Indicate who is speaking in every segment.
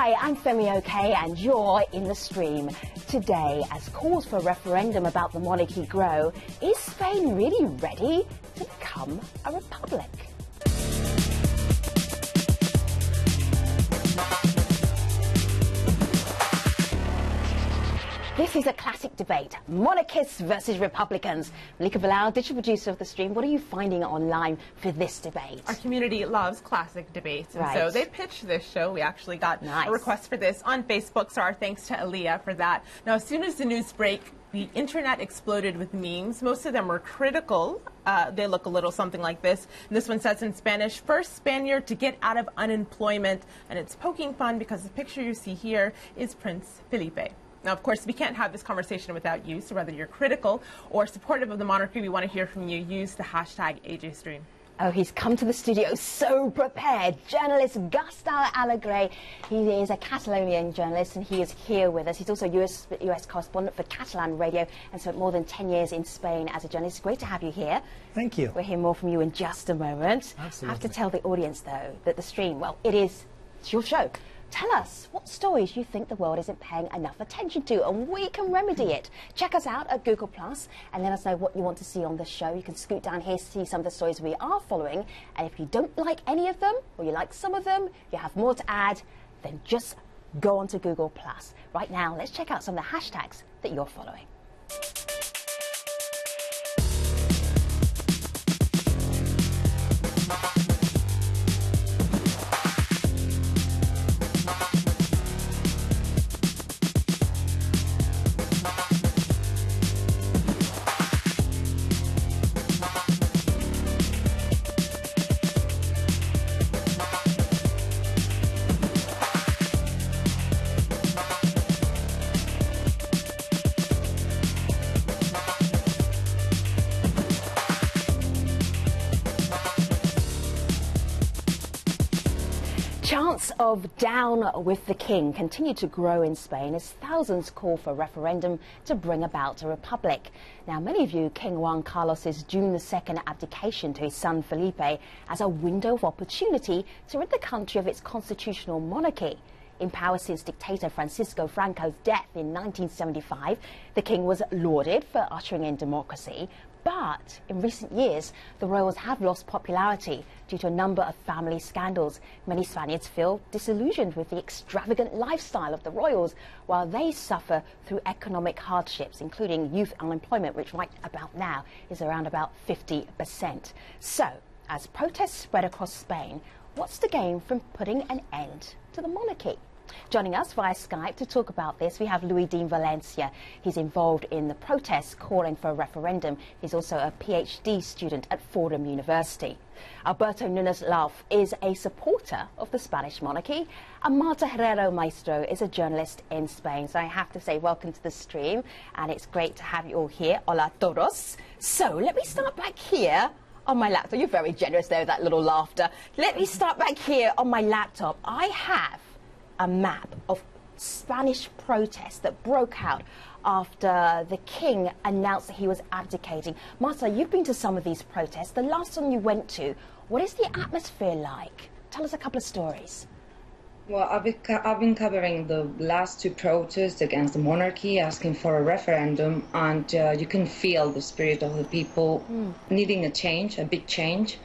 Speaker 1: Hi, I'm Femi OK, and you're in the stream. Today, as calls for a referendum about the monarchy grow, is Spain really ready to become a republic? This is a classic debate, monarchists versus Republicans. Malika Bilal, digital producer of the stream, what are you finding online for this debate?
Speaker 2: Our community loves classic debates, and so they pitched this show. We actually got a request for this on Facebook, so our thanks to Aaliyah for that. Now, as soon as the news break, the internet exploded with memes. Most of them were critical. They look a little something like this. And this one says in Spanish, first Spaniard to get out of unemployment. And it's poking fun because the picture you see here is Prince Felipe. Now, of course, we can't have this conversation without you, so whether you're critical or supportive of the monarchy, we want to hear from you. Use the hashtag AJStream.
Speaker 1: Oh, he's come to the studio so prepared. Journalist Gustau Alegre. He is a Catalonian journalist, and he is here with us. He's also US correspondent for Catalan Radio and spent more than 10 years in Spain as a journalist. Great to have you here.
Speaker 3: Thank you.
Speaker 1: We'll hear more from you in just a moment.
Speaker 3: Absolutely.
Speaker 1: I have to tell the audience, though, that the stream, well, it's your show. Tell us what stories you think the world isn't paying enough attention to, and we can remedy it. Check us out at Google+, and let us know what you want to see on the show. You can scoot down here to see some of the stories we are following, and if you don't like any of them, or you like some of them, you have more to add, then just go on to Google+. Right now, let's check out some of the hashtags that you're following. Chants of down with the king continue to grow in Spain as thousands call for a referendum to bring about a republic. Now, many view King Juan Carlos's June the 2nd abdication to his son Felipe as a window of opportunity to rid the country of its constitutional monarchy. In power since dictator Francisco Franco's death in 1975, the king was lauded for ushering in democracy. But in recent years, the royals have lost popularity due to a number of family scandals. Many Spaniards feel disillusioned with the extravagant lifestyle of the royals, while they suffer through economic hardships, including youth unemployment, which right about now is around about 50%. So, as protests spread across Spain, what's to gain from putting an end to the monarchy? Joining us via Skype to talk about this, we have Luis Dean Valencia. He's involved in the protests calling for a referendum. He's also a PhD student at Fordham University. Alberto Núñez Lauf is a supporter of the Spanish monarchy. And Marta Herrero Maestro is a journalist in Spain. So I have to say welcome to the stream, and it's great to have you all here. Hola todos. So let me start back here on my laptop. You're very generous there with that little laughter. Let me start back here on my laptop. I have a map of Spanish protests that broke out after the king announced that he was abdicating. Marta, you've been to some of these protests. The last one you went to, what is the atmosphere like? Tell us a couple of stories.
Speaker 4: Well, I've been covering the last two protests against the monarchy, asking for a referendum, and you can feel the spirit of the people needing a change, a big change.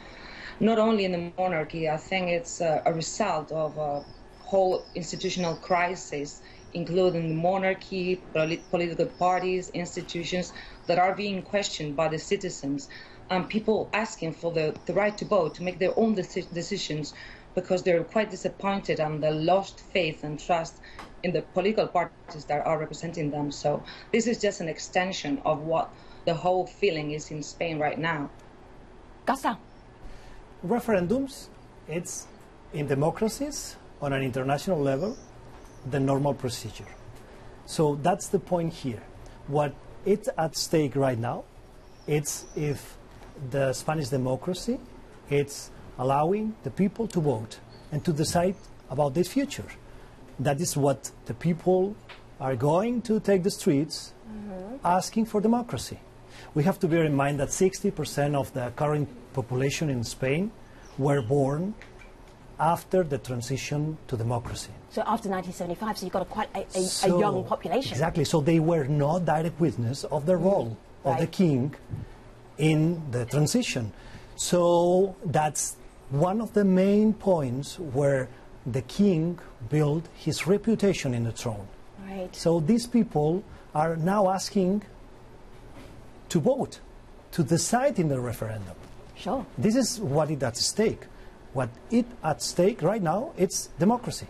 Speaker 4: Not only in the monarchy, I think it's a result of a whole institutional crisis, including the monarchy, political parties, institutions that are being questioned by the citizens, and people asking for the right to vote, to make their own decisions, because they're quite disappointed and they lost faith and trust in the political parties that are representing them. So this is just an extension of what the whole feeling is in Spain right now.
Speaker 1: Gustau.
Speaker 3: Referendums, it's in democracies on an international level, the normal procedure. So that's the point here. What it's at stake right now, it's if the Spanish democracy, it's allowing the people to vote and to decide about their future. That is what the people are going to take the streets asking for democracy. We have to bear in mind that 60% of the current population in Spain were born after the transition to democracy.
Speaker 1: So after 1975, so you've got quite a young population.
Speaker 3: Exactly. So they were not direct witness of the role of the king in the transition. So that's one of the main points where the king built his reputation in the throne.
Speaker 1: Right.
Speaker 3: So these people are now asking to vote, to decide in the referendum.
Speaker 1: Sure.
Speaker 3: This is what is at stake. What is at stake right now, it's democracy.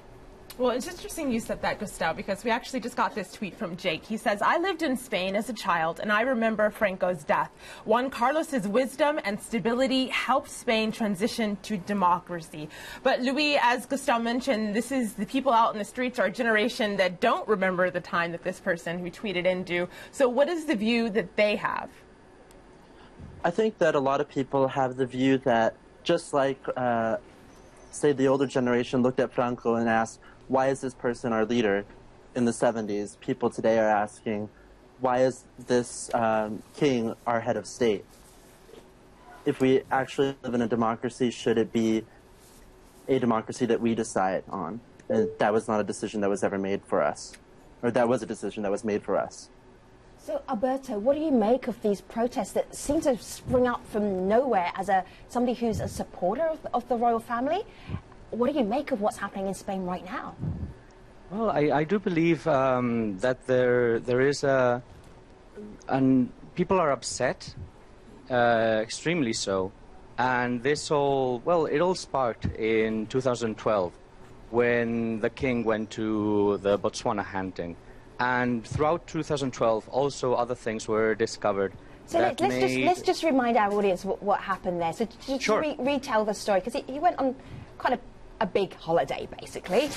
Speaker 2: Well, it's interesting you said that, Gustavo, because we actually just got this tweet from Jake. He says, I lived in Spain as a child, and I remember Franco's death. Juan Carlos's wisdom and stability helped Spain transition to democracy. But Luis, as Gustavo mentioned, this is the people out in the streets, our generation, that don't remember the time that this person who tweeted in do. So what is the view that they have?
Speaker 5: I think that a lot of people have the view that just like, say, the older generation looked at Franco and asked, why is this person our leader in the 70s? People today are asking, why is this king our head of state? If we actually live in a democracy, should it be a democracy that we decide on? And that was not a decision that was ever made for us. Or that was a decision that was made for us.
Speaker 1: So, Alberto, what do you make of these protests that seem to spring up from nowhere as somebody who's a supporter of the royal family? What do you make of what's happening in Spain right now?
Speaker 6: Well, I do believe that there is people are upset, extremely so, and this all, well, it all sparked in 2012 when the king went to the Botswana hunting. And throughout 2012, also other things were discovered.
Speaker 1: So let's just remind our audience what happened there. So just retell the story, because he went on quite a big holiday, basically,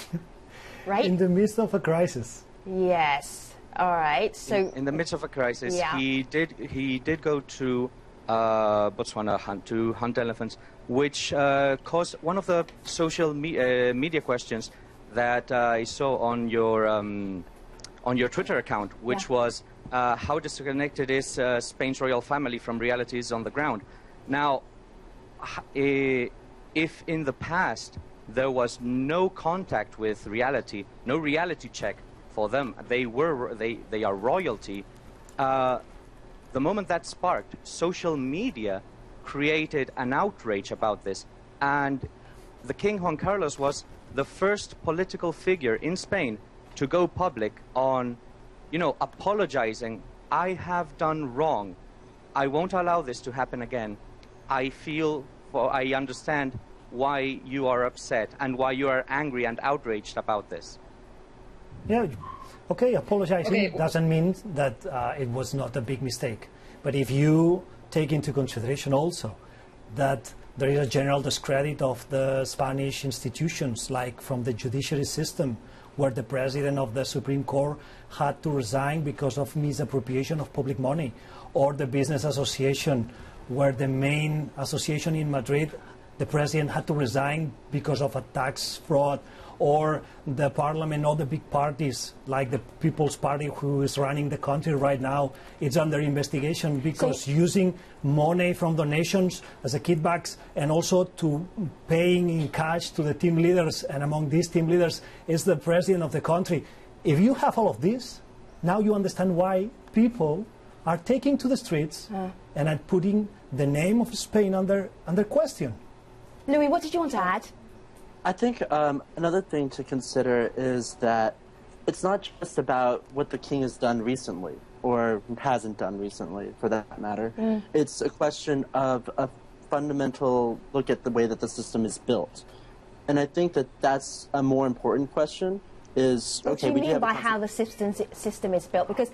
Speaker 1: right?
Speaker 3: In the midst of a crisis.
Speaker 1: Yes. All right. So
Speaker 6: in the midst of a crisis, he did go to Botswana to hunt elephants, which caused one of the social media questions that I saw on your Twitter account, which was how disconnected is Spain's royal family from realities on the ground. Now, if in the past there was no contact with reality, no reality check for them, they are royalty. The moment that sparked, social media created an outrage about this, and the King Juan Carlos was the first political figure in Spain to go public on, apologizing. I have done wrong. I won't allow this to happen again. I understand why you are upset and why you are angry and outraged about this.
Speaker 3: Yeah, okay, apologizing doesn't mean that it was not a big mistake. But if you take into consideration also that there is a general discredit of the Spanish institutions, like from the judiciary system, where the president of the Supreme Court had to resign because of misappropriation of public money, or the business association, where the main association in Madrid, the president had to resign because of a tax fraud, or the parliament, all the big parties, like the People's Party, who is running the country right now, it's under investigation because using money from donations as a kickbacks, and also to paying in cash to the team leaders, and among these team leaders is the president of the country. If you have all of this, now you understand why people are taking to the streets and are putting the name of Spain under question.
Speaker 1: Luis, what did you want to add?
Speaker 5: I think another thing to consider is that it's not just about what the king has done recently, or hasn't done recently, for that matter. It's a question of a fundamental look at the way that the system is built. And I think that that's a more important question.
Speaker 1: What do you mean by how the system is built? Because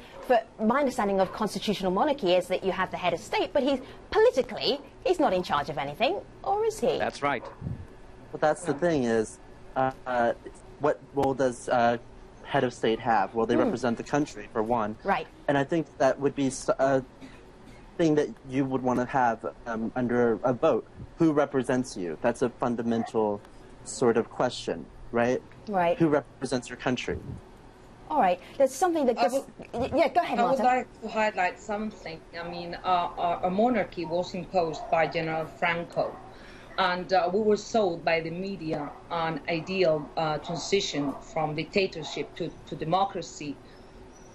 Speaker 1: my understanding of constitutional monarchy is that you have the head of state, but he's not in charge of anything, or is he?
Speaker 6: That's right.
Speaker 5: But that's the thing is, what role does head of state have? Well, they represent the country, for one.
Speaker 1: Right.
Speaker 5: And I think that would be a thing that you would want to have under a vote. Who represents you? That's a fundamental sort of question, right?
Speaker 1: Right.
Speaker 5: Who represents your country?
Speaker 1: All right. There's something that... yeah, go ahead, Marta.
Speaker 4: I would like to highlight something. I mean, a monarchy was imposed by General Franco. And we were sold by the media an ideal transition from dictatorship to democracy.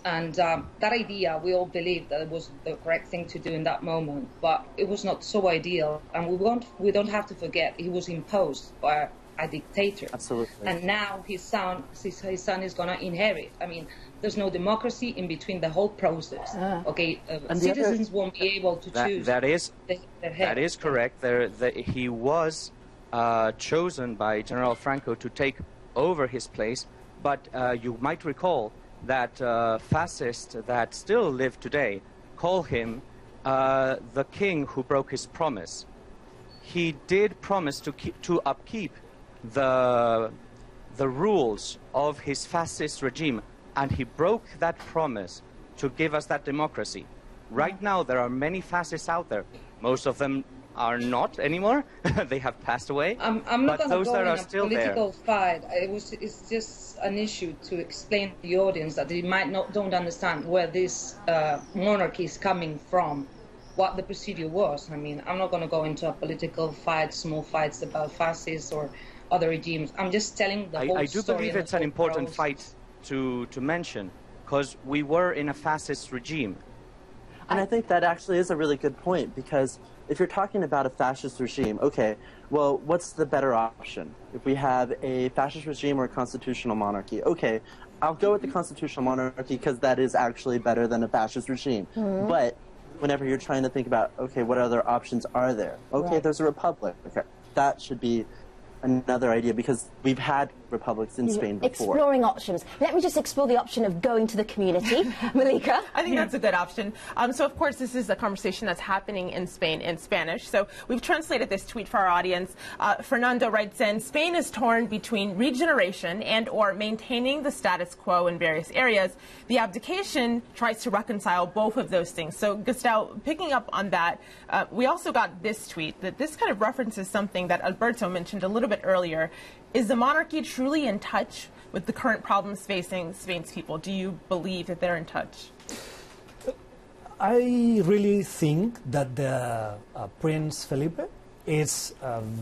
Speaker 4: And that idea, we all believed that it was the correct thing to do in that moment, but it was not so ideal. And we don't have to forget, he was imposed by a dictator.
Speaker 5: Absolutely.
Speaker 4: And now his son is going to inherit. I mean, there's no democracy in between the whole process. Okay, citizens won't be able to choose.
Speaker 6: That is
Speaker 4: their head.
Speaker 6: That is correct. He was chosen by General Franco to take over his place, but you might recall that fascists that still live today call him the king who broke his promise. He did promise to upkeep the rules of his fascist regime, and he broke that promise to give us that democracy. Right now, there are many fascists out there. Most of them are not anymore. They have passed away.
Speaker 4: I'm not
Speaker 6: but
Speaker 4: going to
Speaker 6: those
Speaker 4: go
Speaker 6: that
Speaker 4: in
Speaker 6: are
Speaker 4: a
Speaker 6: still
Speaker 4: political
Speaker 6: there.
Speaker 4: fight. It's just an issue to explain to the audience that they might don't understand where this monarchy is coming from, what the procedure was. I mean, I'm not going to go into a political fight, small fights about fascists or other regimes. I'm just telling the whole story.
Speaker 6: I do believe it's an important fight to mention, because we were in a fascist regime.
Speaker 5: And I think that actually is a really good point, because if you're talking about a fascist regime, okay, well, what's the better option? If we have a fascist regime or a constitutional monarchy, okay, I'll go with the constitutional monarchy because that is actually better than a fascist regime. But whenever you're trying to think about, okay, what other options are there? Okay, there's a republic. Okay, that should be another idea, because we've had republics in Spain before.
Speaker 1: Exploring options. Let me just explore the option of going to the community. Malika?
Speaker 2: I think that's a good option. So, of course, this is a conversation that's happening in Spain in Spanish. So we've translated this tweet for our audience. Fernando writes in, Spain is torn between regeneration and or maintaining the status quo in various areas. The abdication tries to reconcile both of those things. So, Gustavo, picking up on that, we also got this tweet that this kind of references something that Alberto mentioned a little bit earlier. Is the monarchy truly in touch with the current problems facing Spain's people? Do you believe that they're in touch?
Speaker 3: I really think that the Prince Felipe is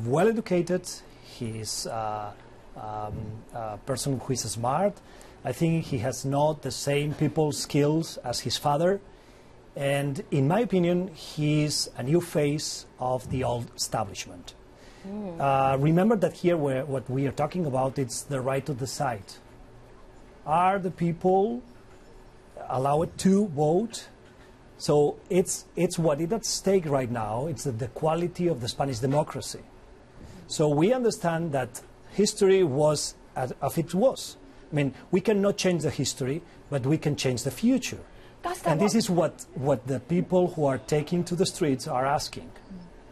Speaker 3: well educated. He's a person who is smart. I think he has not the same people skills as his father. And in my opinion, he's a new face of the old establishment. Remember that here what we are talking about is the right to decide. Are the people allowed to vote? So it's what is at stake right now. It's the quality of the Spanish democracy. So we understand that history was as it was. I mean, we cannot change the history, but we can change the future. And this is what the people who are taking to the streets are asking.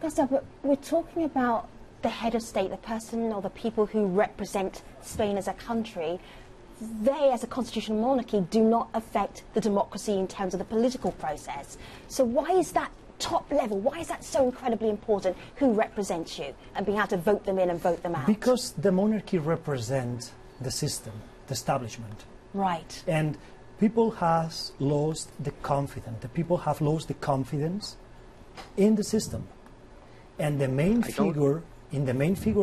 Speaker 1: Gustavo, but we're talking about the head of state, the person or the people who represent Spain as a country. They, as a constitutional monarchy, do not affect the democracy in terms of the political process. So why is that top level, why is that so incredibly important, who represents you, and being able to vote them in and vote them out?
Speaker 3: Because the monarchy represents the system, the establishment.
Speaker 1: Right.
Speaker 3: And people have lost the confidence. The people have lost the confidence in the system. And the main figure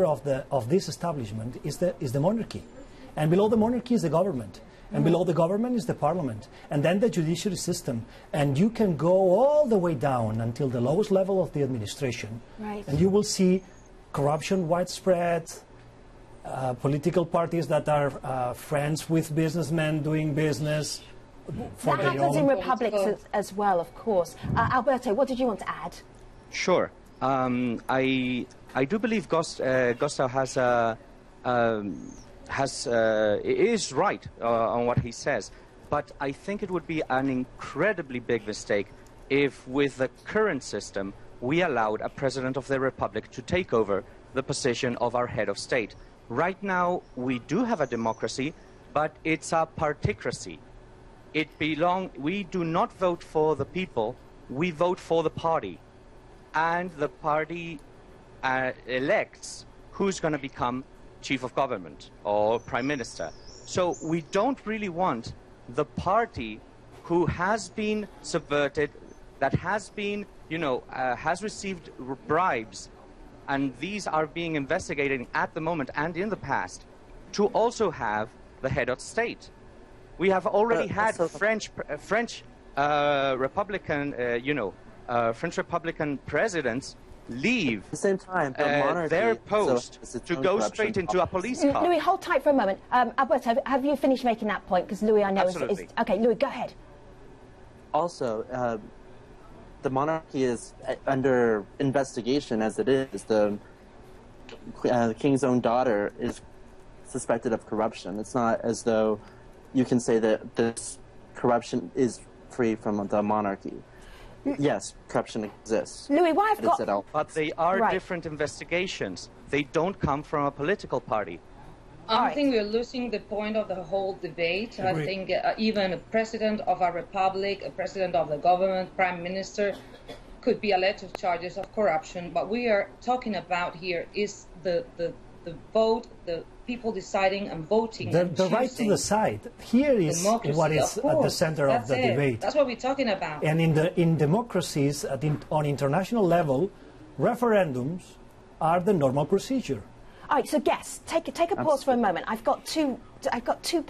Speaker 3: of this establishment is the monarchy. And below the monarchy is the government. And below the government is the parliament. And then the judiciary system. And you can go all the way down until the lowest level of the administration.
Speaker 1: Right.
Speaker 3: And you will see corruption widespread, political parties that are friends with businessmen doing business for
Speaker 1: that
Speaker 3: their
Speaker 1: happens in
Speaker 3: own.
Speaker 1: republics as well, of course. Alberto, what did you want to add?
Speaker 6: Sure. I do believe Gustav is right on what he says, but I think it would be an incredibly big mistake if, with the current system, we allowed a president of the republic to take over the position of our head of state. Right now, we do have a democracy, but it's a particracy. We do not vote for the people, we vote for the party. And the party elects who's going to become chief of government or prime minister. So we don't really want the party who has been subverted, that has been, has received bribes, and these are being investigated at the moment and in the past, to also have the head of state. We have already had French Republican, French Republican presidents leave
Speaker 5: at the same time,
Speaker 6: their post to go straight into a police car.
Speaker 1: Louis, hold tight for a moment. Alberto, have you finished making that point? Because Louis, I know is... Okay, Louis, go ahead.
Speaker 5: Also, the monarchy is under investigation as it is. The king's own daughter is suspected of corruption. It's not as though you can say that this corruption is free from the monarchy. Yes, corruption exists.
Speaker 1: Louis, why I've got...
Speaker 6: But they are different investigations. They don't come from a political party.
Speaker 4: I think we're losing the point of the whole debate. I think even a president of a republic, a president of the government, prime minister, could be alleged of charges of corruption. But we are talking about here is the vote, the people deciding and voting.
Speaker 3: The right to decide. Here is what is at the center of the debate.
Speaker 4: That's what we're talking about.
Speaker 3: And in democracies on international level, referendums are the normal procedure.
Speaker 1: All right, so guests, take a pause for a moment. I've got two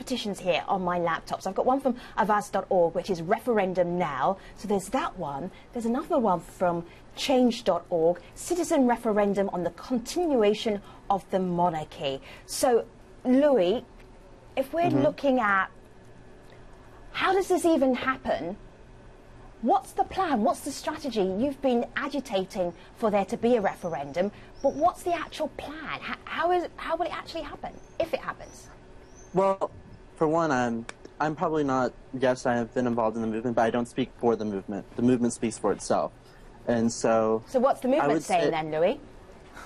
Speaker 1: petitions here on my laptops. I've got one from avaz.org, which is referendum now. So there's that one. There's another one from change.org, citizen referendum on the continuation of the monarchy. So, Louis, if we're looking at how does this even happen? What's the plan? What's the strategy? You've been agitating for there to be a referendum, but what's the actual plan? How will it actually happen, if it happens?
Speaker 5: Well, for one, I'm probably not, yes, I have been involved in the movement, but I don't speak for the movement. The movement speaks for itself. And so...
Speaker 1: So what's the movement saying then, Louis?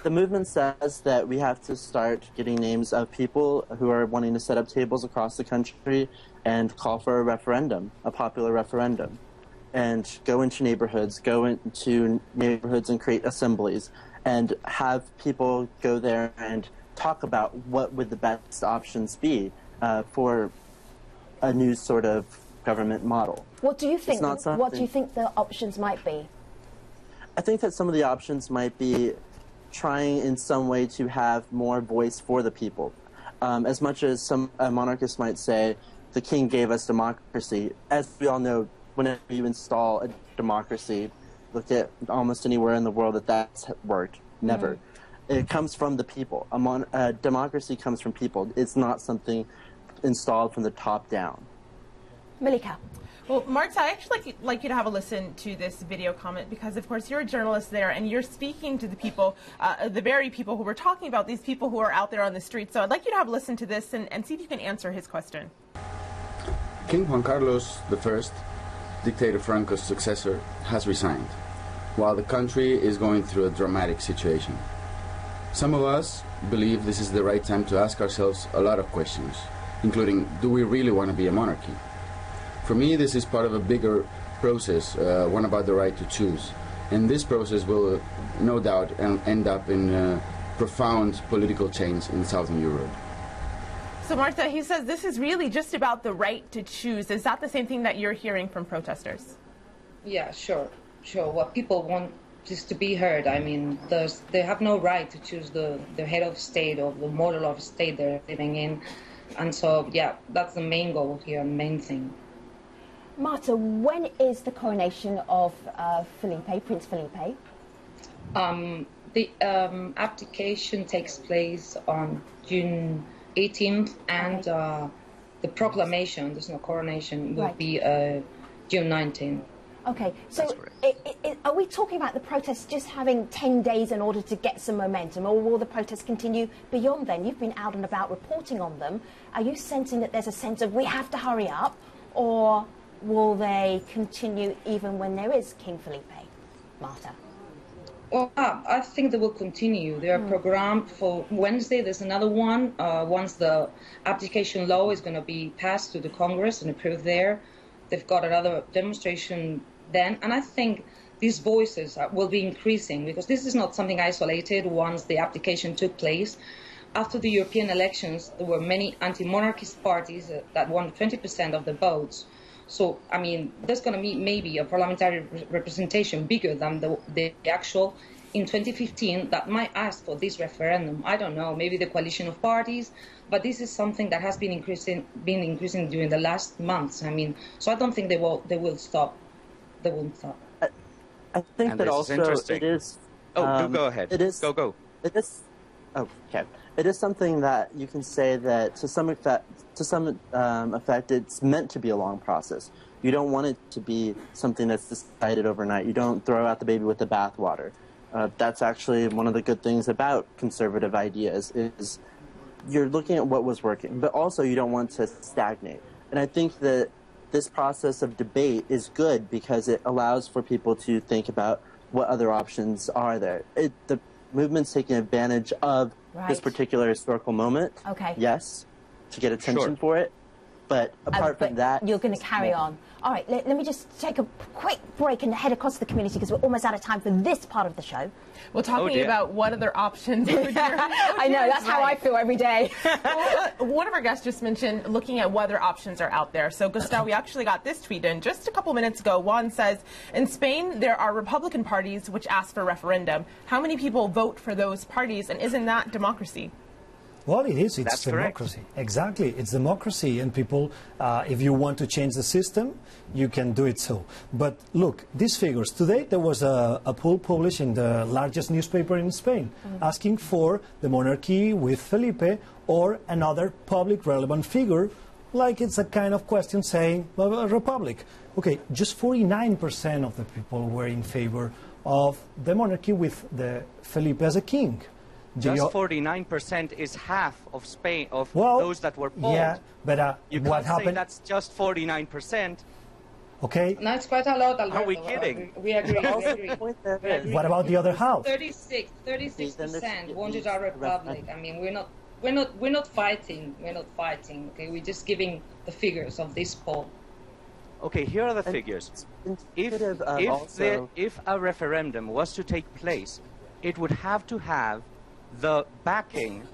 Speaker 5: The movement says that we have to start getting names of people who are wanting to set up tables across the country and call for a referendum, a popular referendum. And go into neighborhoods and create assemblies and have people go there and talk about what would the best options be for a new sort of government model.
Speaker 1: What do you think? What do you think the options might be?
Speaker 5: I think that some of the options might be trying in some way to have more voice for the people. As much as some monarchists might say, the king gave us democracy, as we all know, whenever you install a democracy, look at almost anywhere in the world that's worked. Never. It comes from the people. A democracy comes from people. It's not something installed from the top down.
Speaker 1: Malika.
Speaker 2: Well, Marta, I actually like you to have a listen to this video comment because, of course, you're a journalist there and you're speaking to the people, the very people who we're talking about, these people who are out there on the street. So I'd like you to have a listen to this and see if you can answer his question.
Speaker 7: King Juan Carlos I, Dictator Franco's successor, has resigned, while the country is going through a dramatic situation. Some of us believe this is the right time to ask ourselves a lot of questions, including, do we really want to be a monarchy? For me, this is part of a bigger process, one about the right to choose. And this process will, no doubt, end up in profound political change in Southern Europe.
Speaker 2: So, Marta, he says this is really just about the right to choose. Is that the same thing that you're hearing from protesters?
Speaker 4: Yeah, sure. What people want is to be heard. I mean, they have no right to choose the head of state or the model of state they're living in. And so, yeah, that's the main goal here, main thing.
Speaker 1: Marta, when is the coronation of Prince Felipe?
Speaker 4: The abdication takes place on June 18th, and the proclamation, there's no coronation, will be June 19th.
Speaker 1: Okay, so are we talking about the protests just having 10 days in order to get some momentum, or will the protests continue beyond then? You've been out and about reporting on them. Are you sensing that there's a sense of we have to hurry up, or will they continue even when there is King Felipe? Marta?
Speaker 4: Well, I think they will continue. They are programmed for Wednesday. There's another one. Once the abdication law is going to be passed to the Congress and approved there, they've got another demonstration then. And I think these voices will be increasing because this is not something isolated once the abdication took place. After the European elections, there were many anti-monarchist parties that won 20% of the votes. So, I mean, there's going to be maybe a parliamentary representation bigger than the actual in 2015 that might ask for this referendum. I don't know, maybe the coalition of parties, but this is something that has been increasing during the last months. I mean, so I don't think they will stop. They won't stop.
Speaker 5: I think that also it is.
Speaker 6: Oh, do go ahead.
Speaker 5: It is.
Speaker 6: Go.
Speaker 5: It is. Oh, okay. It is something that you can say that to some effect, it's meant to be a long process. You don't want it to be something that's decided overnight. You don't throw out the baby with the bathwater. That's actually one of the good things about conservative ideas is you're looking at what was working, but also you don't want to stagnate. And I think that this process of debate is good because it allows for people to think about what other options are there. The movement's taking advantage of this particular historical moment.
Speaker 1: Okay.
Speaker 5: Yes, to get attention for it. But apart from that...
Speaker 1: You're going to carry on. All right, let me just take a quick break and head across the community because we're almost out of time for this part of the show.
Speaker 2: We're talking about what other options.
Speaker 1: I know, that's how I feel every day.
Speaker 2: Well, one of our guests just mentioned looking at what other options are out there. So, Gustavo, we actually got this tweet in just a couple minutes ago. Juan says, in Spain, there are Republican parties which ask for a referendum. How many people vote for those parties, and isn't that democracy?
Speaker 3: Well, it is. It's
Speaker 6: That's
Speaker 3: democracy.
Speaker 6: correct.
Speaker 3: Exactly. It's democracy. And people, if you want to change the system, you can do it so. But look, these figures. Today there was a poll published in the largest newspaper in Spain asking for the monarchy with Felipe or another public relevant figure. Like it's a kind of question saying, well, a republic. Okay, just 49% of the people were in favor of the monarchy with the Felipe as a king.
Speaker 6: Just 49% is half of Spain, of those that were polled.
Speaker 3: Yeah, but
Speaker 6: you
Speaker 3: what
Speaker 6: can't
Speaker 3: happened?
Speaker 6: say that's just 49%.
Speaker 3: Okay.
Speaker 4: No, it's quite a lot, Alberto.
Speaker 6: Are we kidding?
Speaker 4: We agree. We agree.
Speaker 3: What about the other half?
Speaker 4: 36% wanted our republic. I mean, we're not fighting. We're not fighting. Okay, we're just giving the figures of this poll.
Speaker 6: Okay, here are the figures. If a referendum was to take place, it would have to have the backing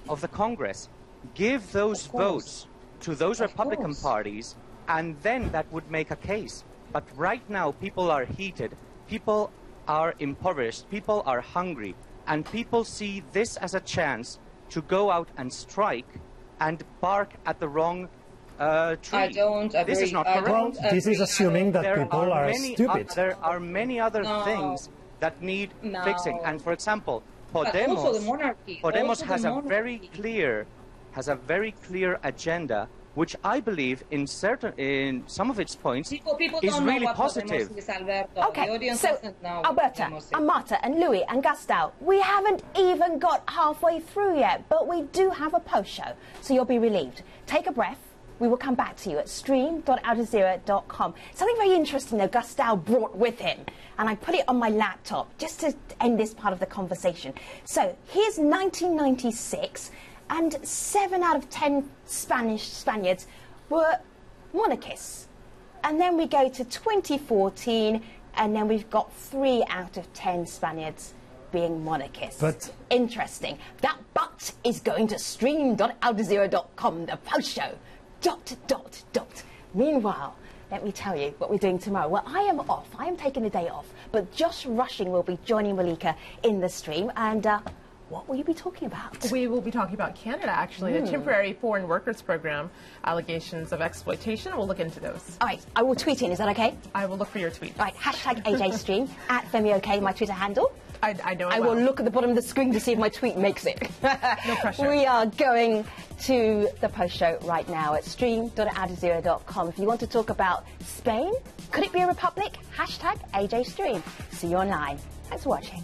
Speaker 6: of the Congress. Give those votes to those Republican parties, and then that would make a case. But right now, people are heated, people are impoverished, people are hungry, and people see this as a chance to go out and strike and bark at the wrong tree.
Speaker 4: I don't agree.
Speaker 6: This is not correct.
Speaker 3: Well, this is assuming that people are stupid.
Speaker 6: There are many other things that need fixing, and for example, Podemos has a very clear agenda, which I believe in some of its points is really positive.
Speaker 1: Okay, so Alberta, and Marta, and Louis, and Gustavo, we haven't even got halfway through yet, but we do have a post show, so you'll be relieved. Take a breath. We will come back to you at stream.aljazeera.com. Something very interesting that Gustavo brought with him, and I put it on my laptop just to end this part of the conversation. So here's 1996, and 7 out of 10 Spaniards were monarchists. And then we go to 2014, and then we've got 3 out of 10 Spaniards being monarchists.
Speaker 3: But
Speaker 1: interesting. That but is going to stream.aljazeera.com, the post show. ... Meanwhile, let me tell you what we're doing tomorrow. Well, I am off. I am taking the day off. But Josh Rushing will be joining Malika in the stream. And what will you be talking about?
Speaker 2: We will be talking about Canada, actually, the temporary foreign workers program, allegations of exploitation. We'll look into those.
Speaker 1: All right, I will tweet in. Is that okay?
Speaker 2: I will look for your tweet.
Speaker 1: All right, hashtag AJStream, @FemiOK, my Twitter handle.
Speaker 2: I know.
Speaker 1: I will look at the bottom of the screen to see if my tweet makes it.
Speaker 2: No pressure.
Speaker 1: We are going to the post show right now at stream.aljazeera.com. If you want to talk about Spain, could it be a republic? Hashtag AJStream. See you online. Thanks for watching.